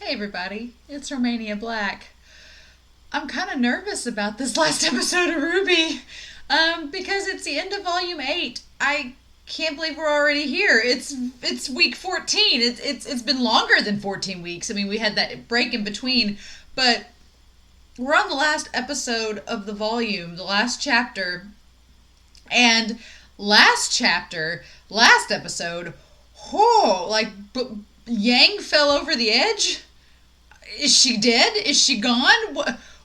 Hey everybody, it's Romania Black. I'm kind of nervous about this last episode of RWBY, because it's the end of Volume 8. I can't believe we're already here. It's week 14. It's been longer than 14 weeks. I mean, we had that break in between, but we're on the last episode of the volume, the last chapter, and last episode, Yang fell over the edge. Is she dead? Is she gone?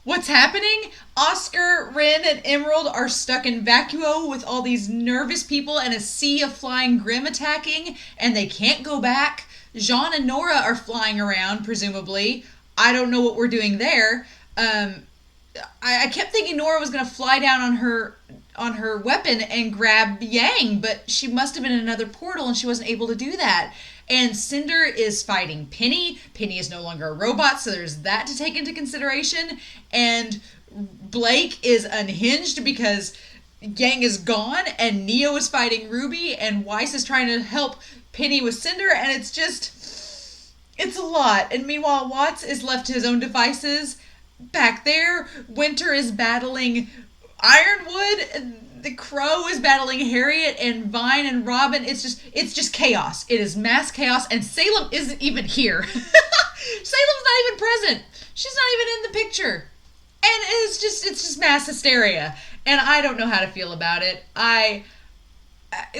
What's happening? Oscar, Rin, and Emerald are stuck in vacuo with all these nervous people and a sea of flying Grim attacking, and they can't go back. Jean and Nora are flying around, presumably. I don't know what we're doing there. I kept thinking Nora was going to fly down on her weapon and grab Yang, but she must have been in another portal and she wasn't able to do that. And Cinder is fighting Penny. Penny is no longer a robot, so there's that to take into consideration. And Blake is unhinged because Yang is gone, and Neo is fighting Ruby, and Weiss is trying to help Penny with Cinder, and it's a lot. And meanwhile, Watts is left to his own devices. Back there, Winter is battling Ironwood, and the Crow is battling Harriet and Vine and Robin. It's just chaos. It is mass chaos, and Salem isn't even here. Salem's not even present. She's not even in the picture. And it's just mass hysteria. And I don't know how to feel about it.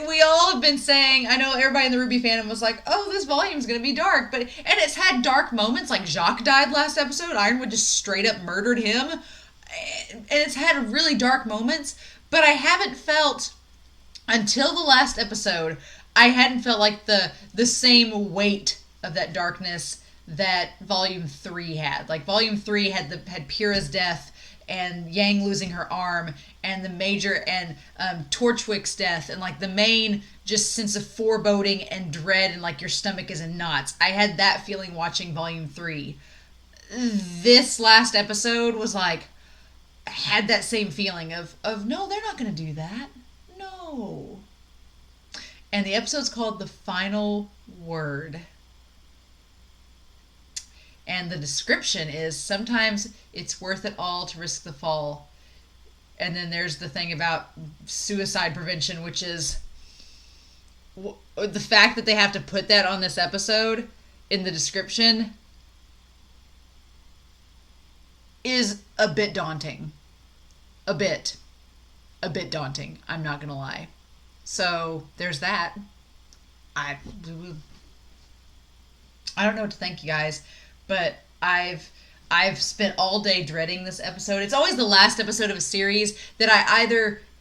We all have been saying, I know everybody in the RWBY fandom was like, oh, this volume's going to be dark. And it's had dark moments, like Jacques died last episode. Ironwood just straight up murdered him. And it's had really dark moments. But I haven't felt, until the last episode, I hadn't felt like the same weight of that darkness that Volume 3 had. Like, Volume 3 had Pyrrha's death, and Yang losing her arm, and the Major and Torchwick's death, and like the main just sense of foreboding and dread, and like your stomach is in knots. I had that feeling watching Volume 3. This last episode was like, I had that same feeling of no, they're not going to do that. No. And the episode's called The Final Word. And the description is, sometimes it's worth it all to risk the fall. And then there's the thing about suicide prevention, which is the fact that they have to put that on this episode in the description is a bit daunting. A bit daunting. I'm not going to lie. So there's that. I don't know what to thank you guys, but I've spent all day dreading this episode. It's always the last episode of a series that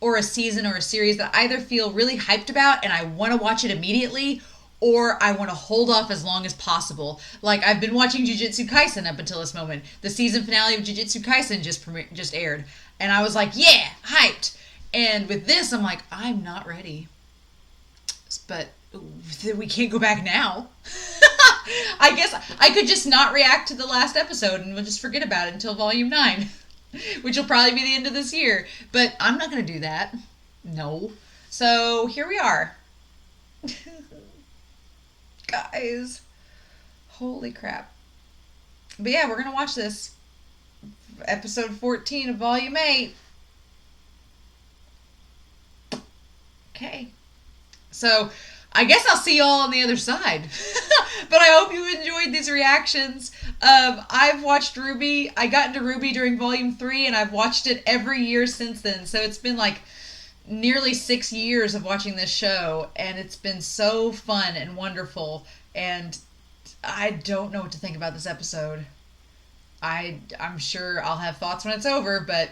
or a season or a series that I either feel really hyped about and I want to watch it immediately, or I want to hold off as long as possible. Like, I've been watching Jujutsu Kaisen up until this moment. The season finale of Jujutsu Kaisen just aired. And I was like, yeah, hyped. And with this, I'm like, I'm not ready. But we can't go back now. I guess I could just not react to the last episode and we'll just forget about it until Volume 9. Which will probably be the end of this year. But I'm not going to do that. No. So, here we are. Guys. Holy crap. But yeah, we're going to watch this. Episode 14 of Volume 8. Okay. So, I guess I'll see y'all on the other side. But I hope you enjoyed these reactions. I've watched RWBY. I got into RWBY during Volume 3, and I've watched it every year since then. So it's been like nearly 6 years of watching this show, and it's been so fun and wonderful. And I don't know what to think about this episode. I'm sure I'll have thoughts when it's over, but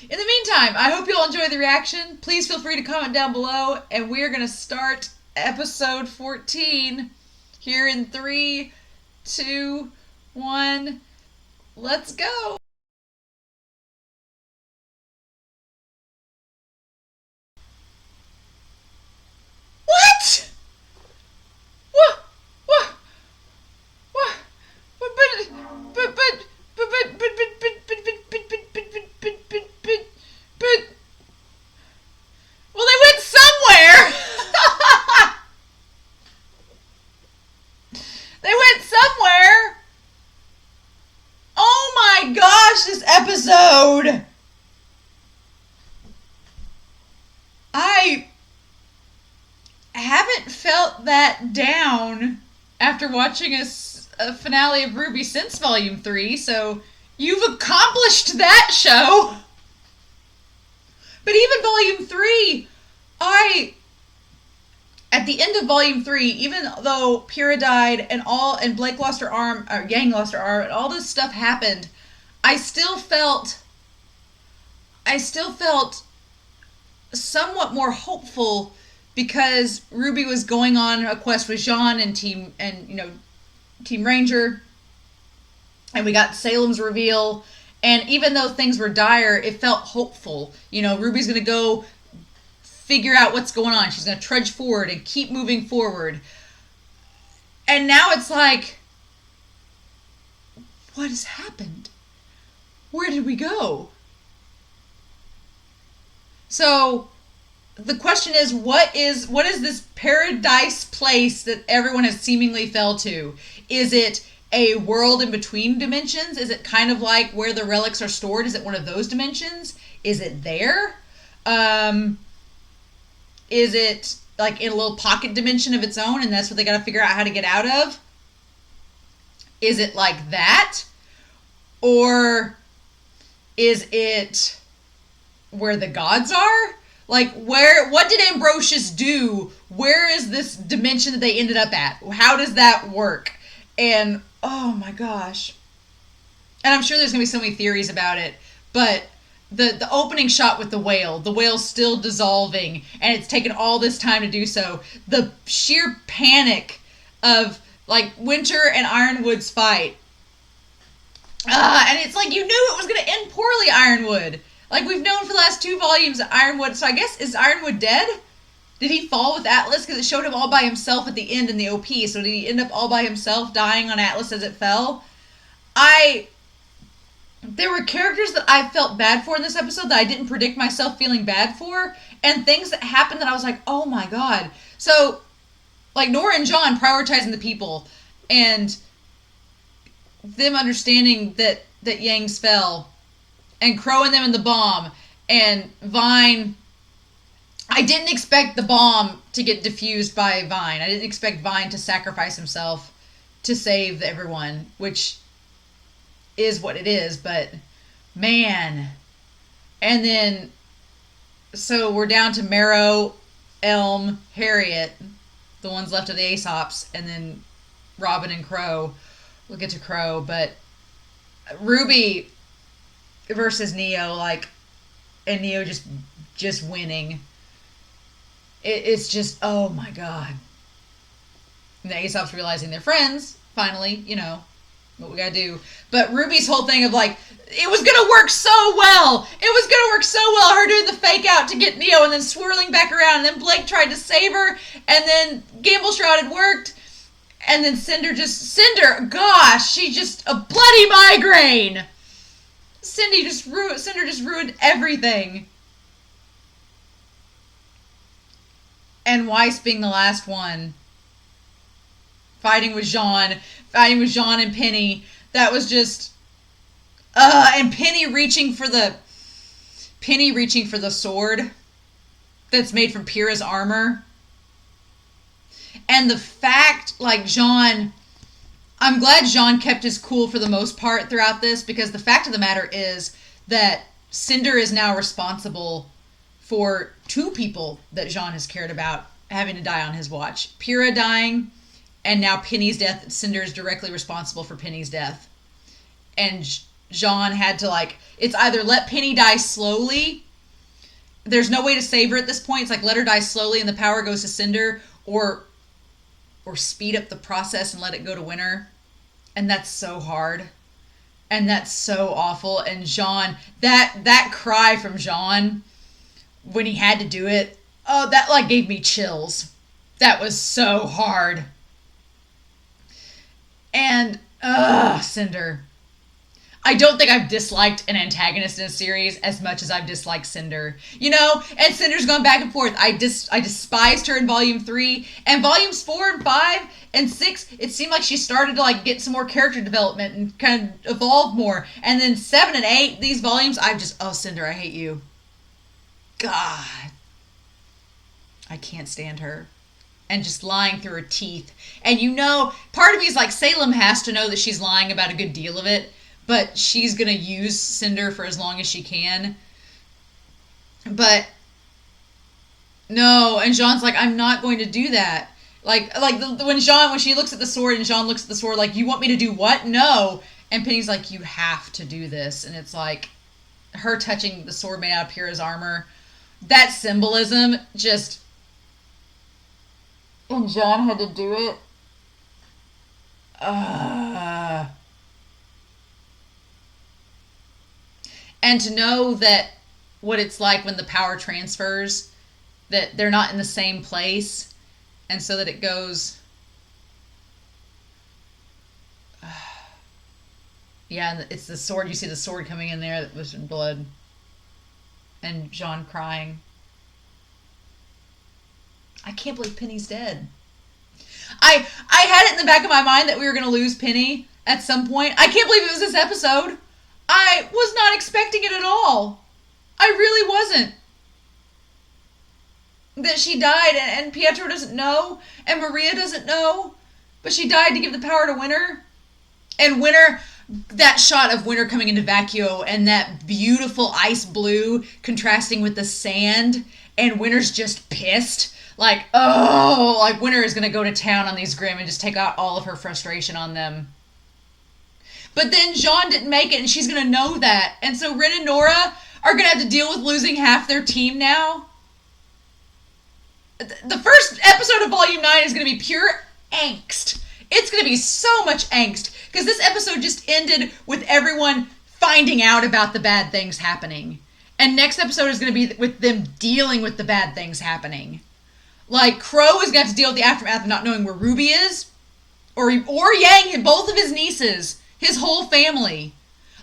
in the meantime, I hope you'll enjoy the reaction. Please feel free to comment down below, and we're going to start episode 14 here in 3, 2, 1. Let's go! What? What? What? What? But, well, they went somewhere. They went somewhere. watch this episode, I haven't felt that down after watching a finale of RWBY since Volume 3, so you've accomplished that show. But even Volume 3, at the end of Volume 3, even though Pyrrha died and Blake lost her arm, or Yang lost her arm, and all this stuff happened, I still felt somewhat more hopeful because RWBY was going on a quest with Jean and Team Ranger, and we got Salem's reveal, and even though things were dire, it felt hopeful. RWBY's gonna go figure out what's going on. She's gonna trudge forward and keep moving forward. And now it's like, what has happened? Where did we go? So the question is, what is this paradise place that everyone has seemingly fell to? Is it a world in between dimensions? Is it kind of like where the relics are stored? Is it one of those dimensions? Is it there? Is it like in a little pocket dimension of its own, and that's what they got to figure out how to get out of? Is it like that? Or is it where the gods are? Like, what did Ambrosius do? Where is this dimension that they ended up at? How does that work? And, oh my gosh. And I'm sure there's going to be so many theories about it, but the opening shot with the whale's still dissolving, and it's taken all this time to do so. The sheer panic of, like, Winter and Ironwood's fight. And it's like, you knew it was going to end poorly, Ironwood. Like, we've known for the last 2 volumes that Ironwood... So I guess, is Ironwood dead? Did he fall with Atlas? Because it showed him all by himself at the end in the OP. So did he end up all by himself, dying on Atlas as it fell? There were characters that I felt bad for in this episode that I didn't predict myself feeling bad for. And things that happened that I was like, oh my god. So, like, Nora and John prioritizing the people. And them understanding that Yang's fell. And Crow and them in the bomb. And Vine... I didn't expect the bomb to get defused by Vine. I didn't expect Vine to sacrifice himself to save everyone, which is what it is, but man. And then, so we're down to Marrow, Elm, Harriet, the ones left of the Aesops, and then Robin and Crow. We'll get to Crow, but RWBY versus Neo, like, and Neo just winning. It's just, oh my god. And the Aesops realizing they're friends, finally, what we gotta do. But RWBY's whole thing of, like, it was gonna work so well! It was gonna work so well, her doing the fake out to get Neo and then swirling back around, and then Blake tried to save her, and then Gamble Shroud had worked, and then Cinder, gosh, she just, a bloody migraine! Cinder just ruined everything. And Weiss being the last one. Fighting with Jean and Penny. That was just... and Penny reaching for the sword that's made from Pyrrha's armor. And the fact, like, Jean... I'm glad Jean kept his cool for the most part throughout this, because the fact of the matter is that Cinder is now responsible for 2 people that Jean has cared about having to die on his watch. Pyrrha dying, and now Penny's death. Cinder is directly responsible for Penny's death. And Jean had to, like, it's either let Penny die slowly, there's no way to save her at this point, it's like let her die slowly and the power goes to Cinder, or speed up the process and let it go to Winter. And that's so hard. And that's so awful. And Jean, that cry from Jean when he had to do it, oh, that, like, gave me chills. That was so hard. And, Cinder. I don't think I've disliked an antagonist in a series as much as I've disliked Cinder. You know, and Cinder's gone back and forth. I despised her in Volume 3, and Volumes 4 and 5 and 6, it seemed like she started to like get some more character development and kind of evolve more. And then 7 and 8, these volumes, oh, Cinder, I hate you. God. I can't stand her. And just lying through her teeth. And you know, part of me is like, Salem has to know that she's lying about a good deal of it. But she's going to use Cinder for as long as she can. But no, and Jean's like, I'm not going to do that. When she looks at the sword and Jean looks at the sword, like, you want me to do what? No. And Penny's like, you have to do this. And it's like, her touching the sword made out of Pyrrha's armor. That symbolism just... And Jean had to do it. And to know that what it's like when the power transfers, that they're not in the same place, and so that it goes... Yeah, and it's the sword. You see the sword coming in there that was in blood. And Jean crying. I can't believe Penny's dead. I had it in the back of my mind that we were going to lose Penny at some point. I can't believe it was this episode. I was not expecting it at all. I really wasn't. That she died, and Pietro doesn't know, and Maria doesn't know, but she died to give the power to Winter. And Winter, that shot of Winter coming into Vacuo, and that beautiful ice blue contrasting with the sand, and Winter's just pissed. Like, oh, like Winter is going to go to town on these Grimm and just take out all of her frustration on them. But then Jean didn't make it, and she's going to know that. And so Rin and Nora are going to have to deal with losing half their team now. The first episode of Volume 9 is going to be pure angst. It's going to be so much angst. Because this episode just ended with everyone finding out about the bad things happening. And next episode is going to be with them dealing with the bad things happening. Like, Crow is going to have to deal with the aftermath of not knowing where Ruby is. Or Yang, both of his nieces. His whole family.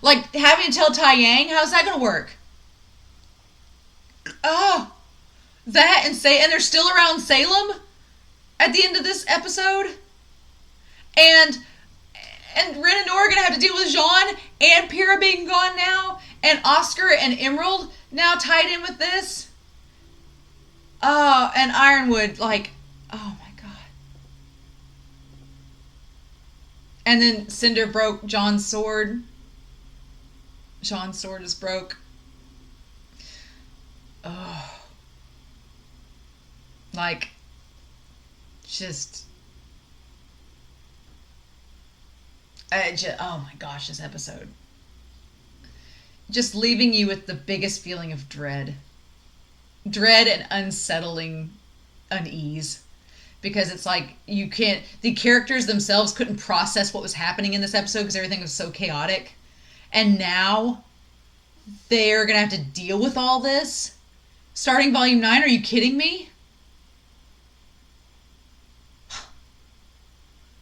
Like, having to tell Tai Yang, how's that going to work? Oh, that and they're still around Salem at the end of this episode. And Rin and Nora are going to have to deal with Jean and Pyrrha being gone now. And Oscar and Emerald now tied in with this. Oh, and Ironwood, like, oh my God. And then Cinder broke John's sword. John's sword is broke. Oh. Like, just... oh my gosh, this episode. Just leaving you with the biggest feeling of dread. Dread and unsettling unease. Because it's like, the characters themselves couldn't process what was happening in this episode because everything was so chaotic. And now, they're going to have to deal with all this. Starting Volume 9, are you kidding me?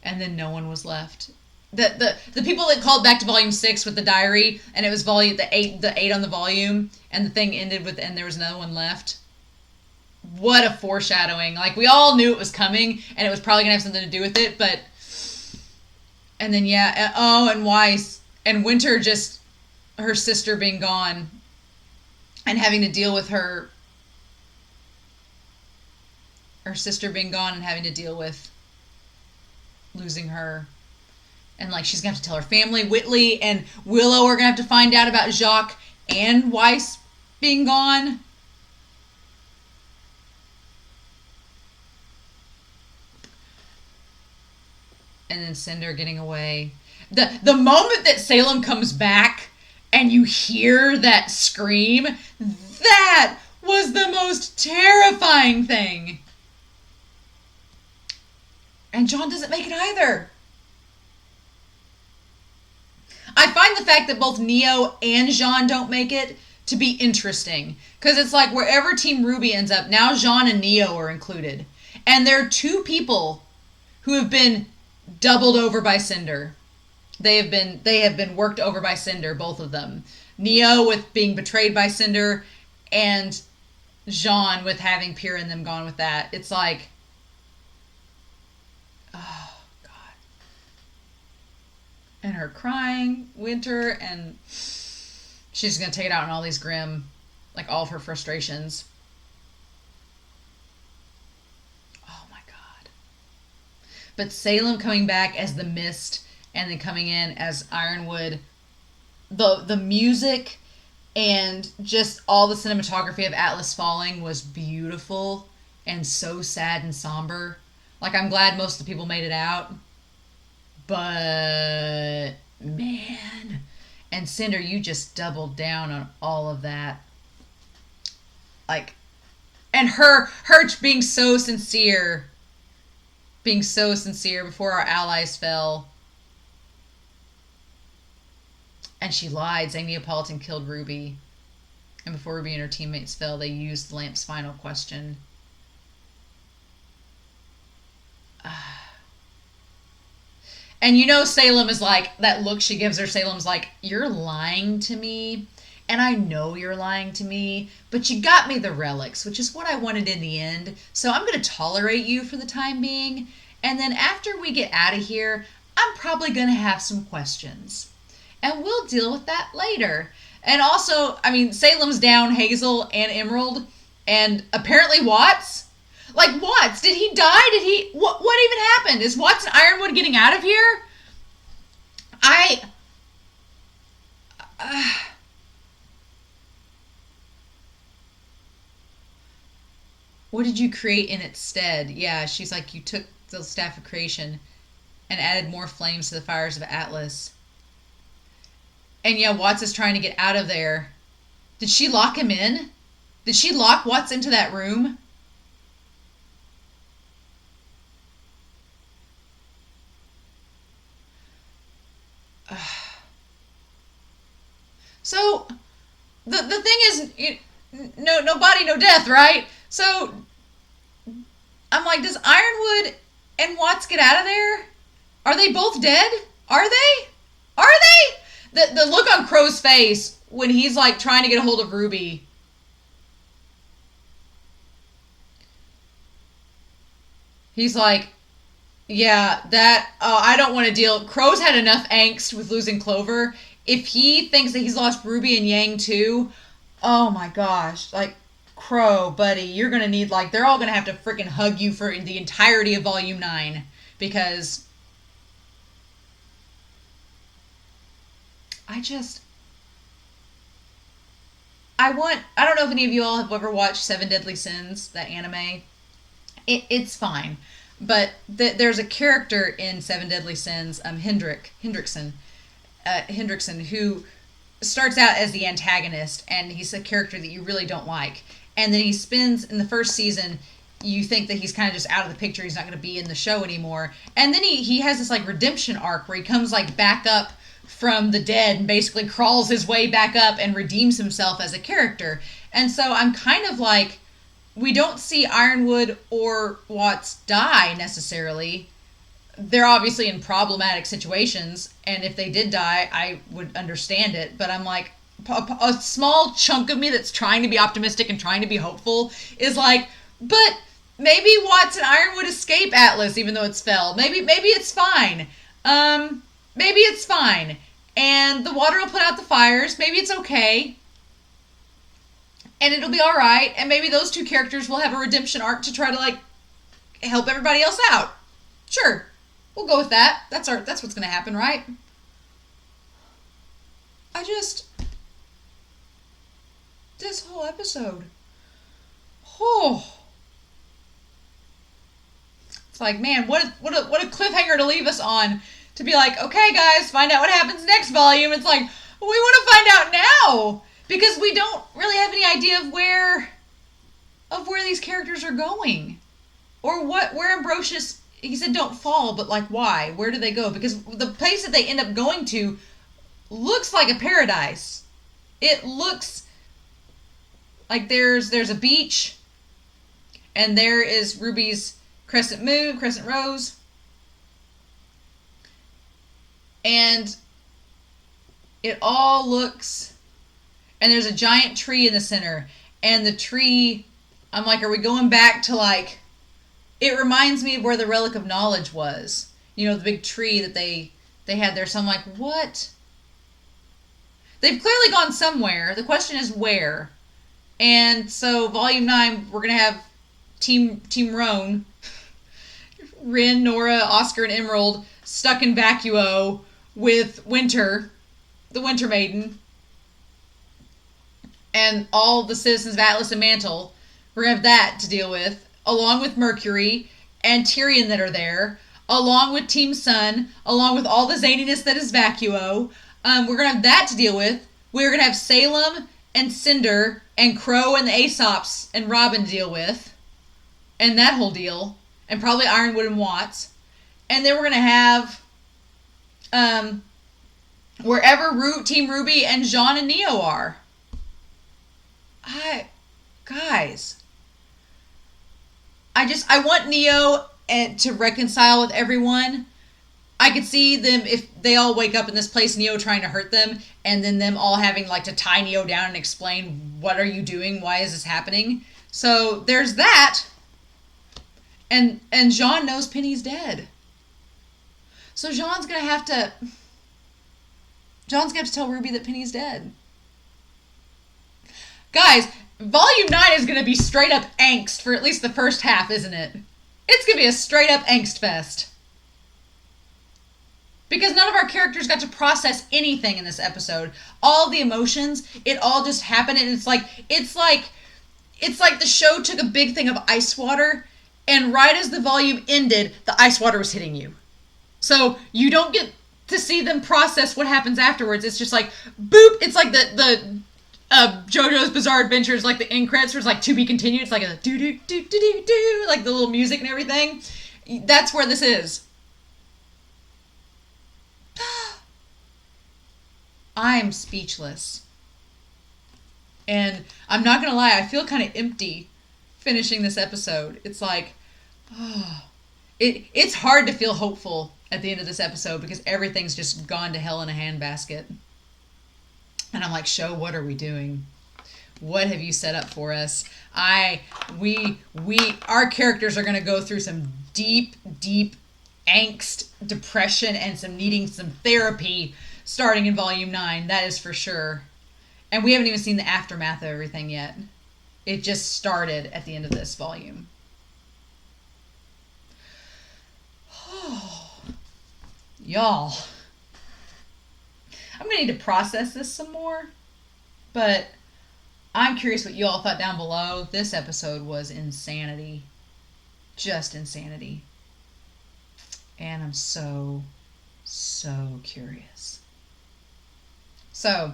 And then no one was left. The people that called back to Volume 6 with the diary, and it was the eight on the volume, and the thing ended with, and there was another one left. What a foreshadowing. Like, we all knew it was coming, and it was probably going to have something to do with it, but... And then, yeah, and Weiss, and Winter just, her sister being gone, and having to deal with her sister being gone, and having to deal with losing her. And, like, she's going to have to tell her family. Whitley and Willow are going to have to find out about Jacques and Weiss being gone. And then Cinder getting away. The moment that Salem comes back and you hear that scream, that was the most terrifying thing. And John doesn't make it either. I find the fact that both Neo and Jean don't make it to be interesting. Because it's like wherever Team RWBY ends up, now Jean and Neo are included. And there are two people who have been doubled over by Cinder. They have been worked over by Cinder, both of them. Neo with being betrayed by Cinder, and Jean with having Pyrrha and them gone with that. It's like, oh God. And her crying, Winter, and she's gonna take it out on all these Grimm, like all of her frustrations. Oh my God. But Salem coming back as the Mist and then coming in as Ironwood, the music and just all the cinematography of Atlas Falling was beautiful and so sad and somber. Like, I'm glad most of the people made it out. But man, and Cinder, you just doubled down on all of that. Like, and her being so sincere, before our allies fell. And she lied, saying Neapolitan killed Ruby. And before Ruby and her teammates fell, they used Lamp's final question. And you know Salem is like, that look she gives her, Salem's like, you're lying to me. And I know you're lying to me, but you got me the relics, which is what I wanted in the end. So I'm going to tolerate you for the time being. And then after we get out of here, I'm probably going to have some questions. And we'll deal with that later. And also, I mean, Salem's down Hazel and Emerald, and apparently Watts. Like, Watts, did he die? Did he... What even happened? Is Watts and Ironwood getting out of here? What did you create in its stead? Yeah, she's like, you took the Staff of Creation and added more flames to the fires of Atlas. And yeah, Watts is trying to get out of there. Did she lock him in? Did she lock Watts into that room? So, the thing is, no body, no death, right? So, I'm like, does Ironwood and Watts get out of there? Are they both dead? Are they? Are they? The look on Crow's face when he's like trying to get a hold of Ruby. He's like, yeah, that, I don't want to deal. Crow's had enough angst with losing Clover. If he thinks that he's lost Ruby and Yang too, oh my gosh. Like, Crow, buddy, you're going to need, like, they're all going to have to freaking hug you for the entirety of Volume 9. Because I don't know if any of you all have ever watched Seven Deadly Sins, that anime. It's fine. But there's a character in Seven Deadly Sins, Hendrickson, who starts out as the antagonist, and he's a character that you really don't like. And then he spends, in the first season, you think that he's kind of just out of the picture, he's not going to be in the show anymore. And then he has this, like, redemption arc where he comes, like, back up from the dead and basically crawls his way back up and redeems himself as a character. And so I'm kind of like, we don't see Ironwood or Watts die necessarily. They're obviously in problematic situations, and if they did die, I would understand it. But I'm like, a small chunk of me that's trying to be optimistic and trying to be hopeful is like, but maybe Watts and Ironwood escape Atlas even though it's fell. Maybe it's fine. Maybe it's fine. And the water will put out the fires. Maybe it's okay. And it'll be alright. And maybe those two characters will have a redemption arc to try to, like, help everybody else out. Sure. We'll go with that. That's what's going to happen, right? This whole episode. Oh. It's like, man, what a cliffhanger to leave us on. To be like, okay, guys, find out what happens next volume. It's like, well, we want to find out now. Because we don't really have any idea of where these characters are going. Or where Ambrosius, he said don't fall, but like why? Where do they go? Because the place that they end up going to looks like a paradise. It looks like there's a beach, and there is Ruby's crescent rose. And it all looks... And there's a giant tree in the center. And the tree... I'm like, are we going back to like... It reminds me of where the Relic of Knowledge was. You know, the big tree that they had there. So I'm like, what? They've clearly gone somewhere. The question is where. And so Volume 9, we're going to have Team Roan, Rin, Nora, Oscar, and Emerald stuck in Vacuo with Winter, the Winter Maiden, and all the citizens of Atlas and Mantle. We're going to have that to deal with, along with Mercury and Tyrion that are there, along with Team Sun, along with all the zaniness that is Vacuo. We're going to have that to deal with. We're going to have Salem and Cinder and Crow and the Aesops and Robin to deal with. And that whole deal. And probably Ironwood and Watts. And then we're going to have wherever Team RWBY and Jean and Neo are. Guys. I want Neo to reconcile with everyone. I could see them, if they all wake up in this place, Neo trying to hurt them, and then them all having like to tie Neo down and explain, what are you doing? Why is this happening? So there's that. And Jean knows Penny's dead. So Jean's gonna have to tell RWBY that Penny's dead. Guys, Volume 9 is gonna be straight up angst for at least the first half, isn't it? It's gonna be a straight up angst fest. Because none of our characters got to process anything in this episode. All the emotions, it all just happened, and it's like the show took a big thing of ice water, and right as the volume ended, the ice water was hitting you. So you don't get to see them process what happens afterwards. It's just like, boop! It's like the JoJo's Bizarre Adventures, like the end credits was like to be continued. It's like a do-do-do-do-do-do, like the little music and everything. That's where this is. I'm speechless. And I'm not gonna lie, I feel kind of empty finishing this episode. It's like, it's hard to feel hopeful at the end of this episode because everything's just gone to hell in a handbasket. And I'm like, show, what are we doing? What have you set up for us? Our characters are gonna go through some deep angst, depression, and needing some therapy starting in Volume 9. That is for sure. And we haven't even seen the aftermath of everything yet. It just started at the end of this volume. Y'all. I'm going to need to process this some more. But I'm curious what you all thought down below. This episode was insanity. Just insanity. And I'm so curious. So,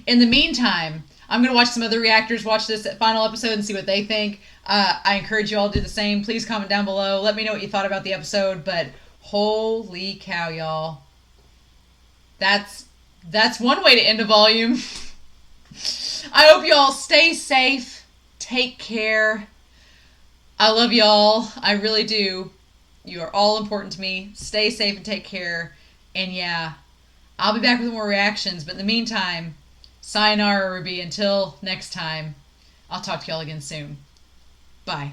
in the meantime, I'm going to watch some other reactors watch this final episode and see what they think. I encourage you all to do the same. Please comment down below. Let me know what you thought about the episode. But holy cow, y'all. That's one way to end a volume. I hope you all stay safe. Take care. I love y'all. I really do. You are all important to me. Stay safe and take care. And yeah, I'll be back with more reactions. But in the meantime, sayonara, RWBY. Until next time, I'll talk to y'all again soon. Bye.